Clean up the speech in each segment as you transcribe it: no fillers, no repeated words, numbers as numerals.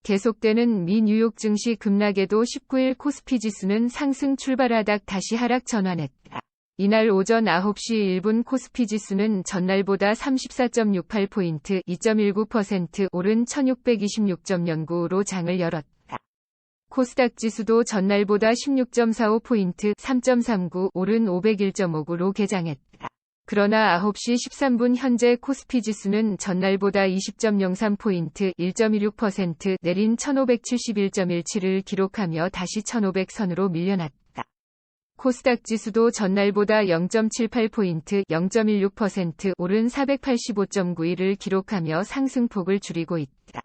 계속되는 미 뉴욕 증시 급락에도 19일 코스피 지수는 상승 출발하다 다시 하락 전환했다. 이날 오전 9시 1분 코스피 지수는 전날보다 34.68포인트 2.19% 오른 1626.09로 장을 열었다. 코스닥 지수도 전날보다 16.45포인트 3.39 오른 501.59로 개장했다. 그러나 9시 13분 현재 코스피 지수는 전날보다 20.03포인트 1.16% 내린 1571.17을 기록하며 다시 1500선으로 밀려났다. 코스닥 지수도 전날보다 0.78포인트 0.16% 오른 485.91을 기록하며 상승폭을 줄이고 있다.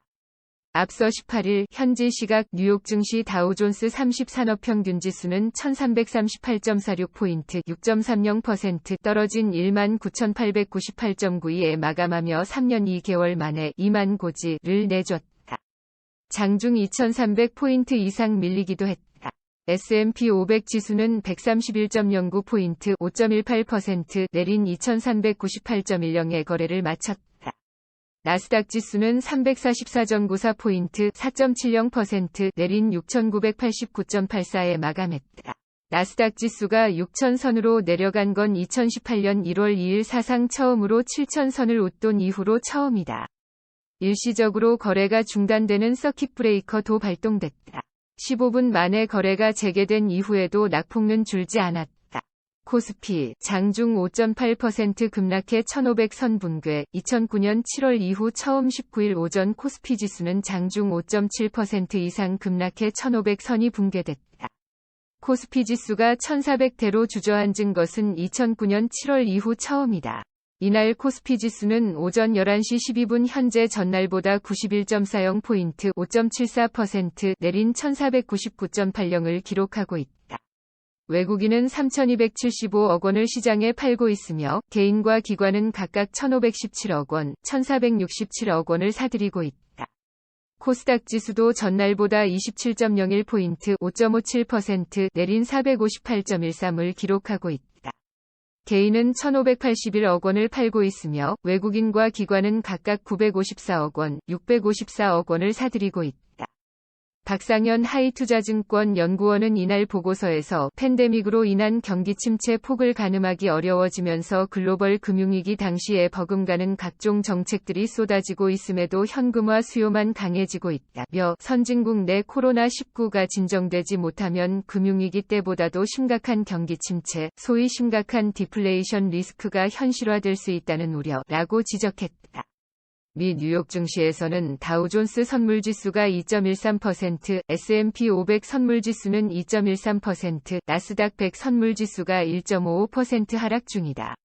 앞서 18일 현지 시각 뉴욕 증시 다우존스 30산업평균지수는 1338.46포인트 6.30% 떨어진 19,898.92에 마감하며 3년 2개월 만에 2만 고지를 내줬다. 장중 2300포인트 이상 밀리기도 했다. S&P 500 지수는 131.09포인트 5.18% 내린 2398.10에 거래를 마쳤다. 나스닥 지수는 344.94포인트 4.70% 내린 6989.84에 마감했다. 나스닥 지수가 6,000선으로 내려간 건 2018년 1월 2일 사상 처음으로 7,000선을 웃돈 이후로 처음이다. 일시적으로 거래가 중단되는 서킷 브레이커도 발동됐다. 15분 만에 거래가 재개된 이후에도 낙폭은 줄지 않았다. 코스피 장중 5.8% 급락해 1500선 붕괴 2009년 7월 이후 처음 19일 오전 코스피 지수는 장중 5.7% 이상 급락해 1500선이 붕괴됐다. 코스피 지수가 1400대로 주저앉은 것은 2009년 7월 이후 처음이다. 이날 코스피 지수는 오전 11시 12분 현재 전날보다 91.40포인트 5.74% 내린 1499.80을 기록하고 있다. 외국인은 3275억 원을 시장에 팔고 있으며 개인과 기관은 각각 1517억 원, 1467억 원을 사들이고 있다. 코스닥 지수도 전날보다 27.01포인트 5.57% 내린 458.13을 기록하고 있다. 개인은 1581억 원을 팔고 있으며 외국인과 기관은 각각 954억 원, 654억 원을 사들이고 있다. 박상현 하이투자증권 연구원은 이날 보고서에서 팬데믹으로 인한 경기 침체 폭을 가늠하기 어려워지면서 글로벌 금융위기 당시에 버금가는 각종 정책들이 쏟아지고 있음에도 현금화 수요만 강해지고 있다며 선진국 내 코로나19가 진정되지 못하면 금융위기 때보다도 심각한 경기 침체, 소위 심각한 디플레이션 리스크가 현실화될 수 있다는 우려라고 지적했다. 미 뉴욕 증시에서는 다우존스 선물지수가 2.13%, S&P 500 선물지수는 2.13%, 나스닥 100 선물지수가 1.55% 하락 중이다.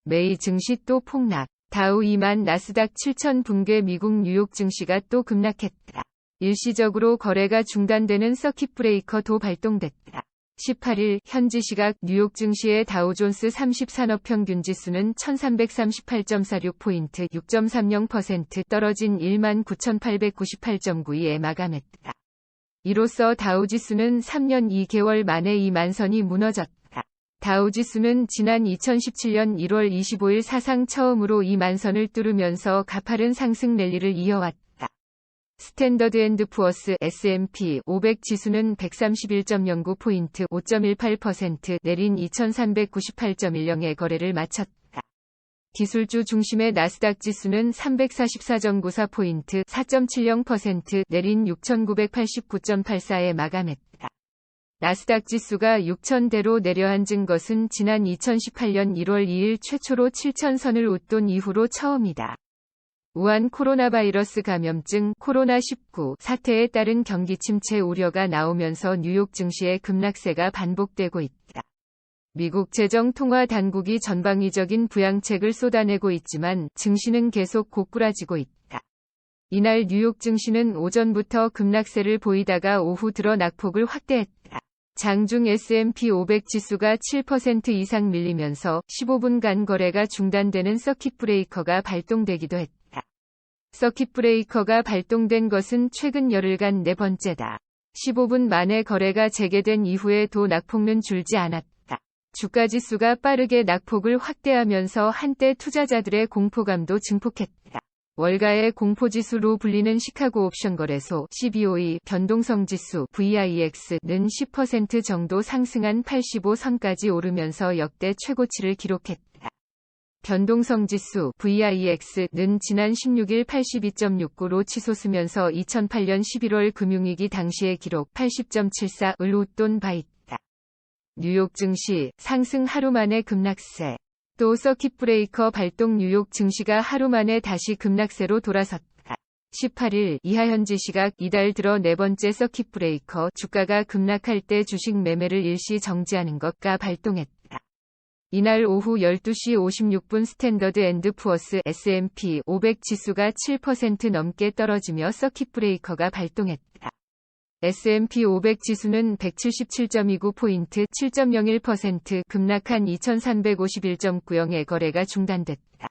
매일 증시 또 폭락. 다우 2만 나스닥 7천 붕괴 미국 뉴욕 증시가 또 급락했다. 일시적으로 거래가 중단되는 서킷 브레이커도 발동됐다. 18일 현지 시각 뉴욕 증시의 다우존스 30산업평균지수는 1338.46포인트 6.30% 떨어진 19,898.92에 마감했다. 이로써 다우지수는 3년 2개월 만에 2만선이 무너졌다. 다우지수는 지난 2017년 1월 25일 사상 처음으로 2만선을 뚫으면서 가파른 상승 랠리를 이어왔다. 스탠더드 앤드 푸어스 S&P 500 지수는 131.09포인트 5.18% 내린 2398.10에 거래를 마쳤다. 기술주 중심의 나스닥 지수는 344.94포인트 4.70% 내린 6989.84에 마감했다. 나스닥 지수가 6,000대로 내려앉은 것은 지난 2018년 1월 2일 최초로 7,000선을 웃돈 이후로 처음이다. 우한 코로나 바이러스 감염증 코로나19 사태에 따른 경기 침체 우려가 나오면서 뉴욕 증시의 급락세가 반복되고 있다. 미국 재정통화당국이 전방위적인 부양책을 쏟아내고 있지만 증시는 계속 고꾸라지고 있다. 이날 뉴욕 증시는 오전부터 급락세를 보이다가 오후 들어 낙폭을 확대했다. 장중 S&P 500 지수가 7% 이상 밀리면서 15분간 거래가 중단되는 서킷 브레이커가 발동되기도 했다. 서킷 브레이커가 발동된 것은 최근 열흘간 네 번째다. 15분 만에 거래가 재개된 이후에도 낙폭은 줄지 않았다. 주가지수가 빠르게 낙폭을 확대하면서 한때 투자자들의 공포감도 증폭했다. 월가의 공포지수로 불리는 시카고 옵션 거래소 CBOE 변동성지수 VIX는 10% 정도 상승한 85선까지 오르면서 역대 최고치를 기록했다. 변동성지수 VIX는 지난 16일 82.69로 치솟으면서 2008년 11월 금융위기 당시의 기록 80.74을 웃돈 바 있다. 뉴욕 증시 상승 하루 만에 급락세. 또 서킷 브레이커 발동 뉴욕 증시가 하루 만에 다시 급락세로 돌아섰다. 18일 이하 현지 시각 이달 들어 네 번째 서킷 브레이커 주가가 급락할 때 주식 매매를 일시 정지하는 것가 발동했다. 이날 오후 12시 56분 스탠더드 앤드 푸어스 S&P 500 지수가 7% 넘게 떨어지며 서킷 브레이커가 발동했다. S&P 500 지수는 177.29포인트 7.01% 급락한 2351.90의 거래가 중단됐다.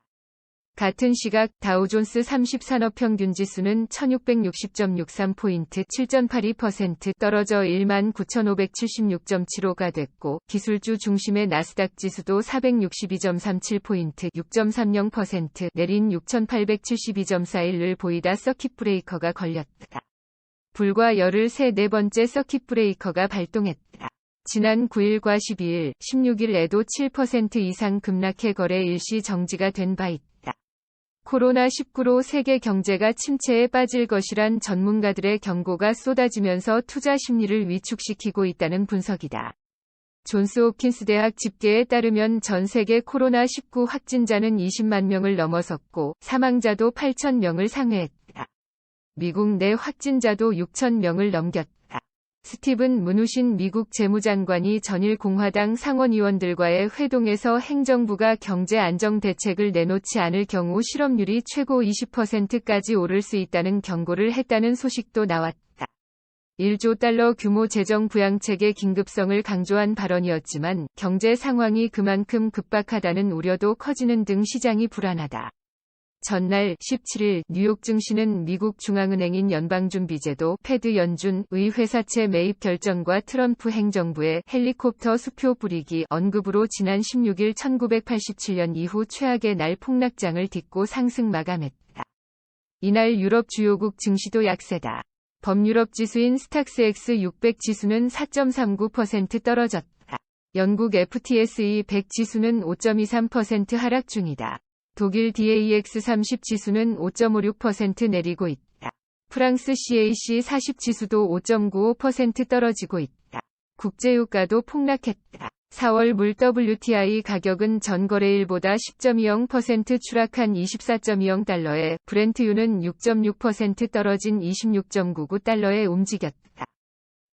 같은 시각 다우존스 30산업평균지수는 1660.63포인트 7.82% 떨어져 19,576.75가 됐고 기술주 중심의 나스닥 지수도 462.37포인트 6.30% 내린 6,872.41을 보이다 서킷 브레이커가 걸렸다. 불과 열흘 새 네 번째 서킷 브레이커가 발동했다. 지난 9일과 12일, 16일에도 7% 이상 급락해 거래 일시 정지가 된 바 있다. 코로나19로 세계 경제가 침체에 빠질 것이란 전문가들의 경고가 쏟아지면서 투자 심리를 위축시키고 있다는 분석이다. 존스홉킨스 대학 집계에 따르면 전 세계 코로나19 확진자는 20만 명을 넘어섰고 사망자도 8천 명을 상회했다. 미국 내 확진자도 6천 명을 넘겼다. 스티븐 무누신 미국 재무장관이 전일 공화당 상원의원들과의 회동에서 행정부가 경제 안정 대책을 내놓지 않을 경우 실업률이 최고 20%까지 오를 수 있다는 경고를 했다는 소식도 나왔다. 1조 달러 규모 재정 부양책의 긴급성을 강조한 발언이었지만 경제 상황이 그만큼 급박하다는 우려도 커지는 등 시장이 불안하다. 전날 17일 뉴욕 증시는 미국 중앙은행인 연방준비제도 패드 연준의 회사채 매입 결정과 트럼프 행정부의 헬리콥터 수표 뿌리기 언급으로 지난 16일 1987년 이후 최악의 날 폭락장을 딛고 상승 마감했다. 이날 유럽 주요국 증시도 약세다. 범유럽 지수인 스탁스 X600 지수는 4.39% 떨어졌다. 영국 FTSE 100 지수는 5.23% 하락 중이다. 독일 DAX30 지수는 5.56% 내리고 있다. 프랑스 CAC 40 지수도 5.95% 떨어지고 있다. 국제유가도 폭락했다. 4월 물 WTI 가격은 전 거래일보다 10.20% 추락한 24.20달러에 브렌트유는 6.6% 떨어진 26.99달러에 움직였다.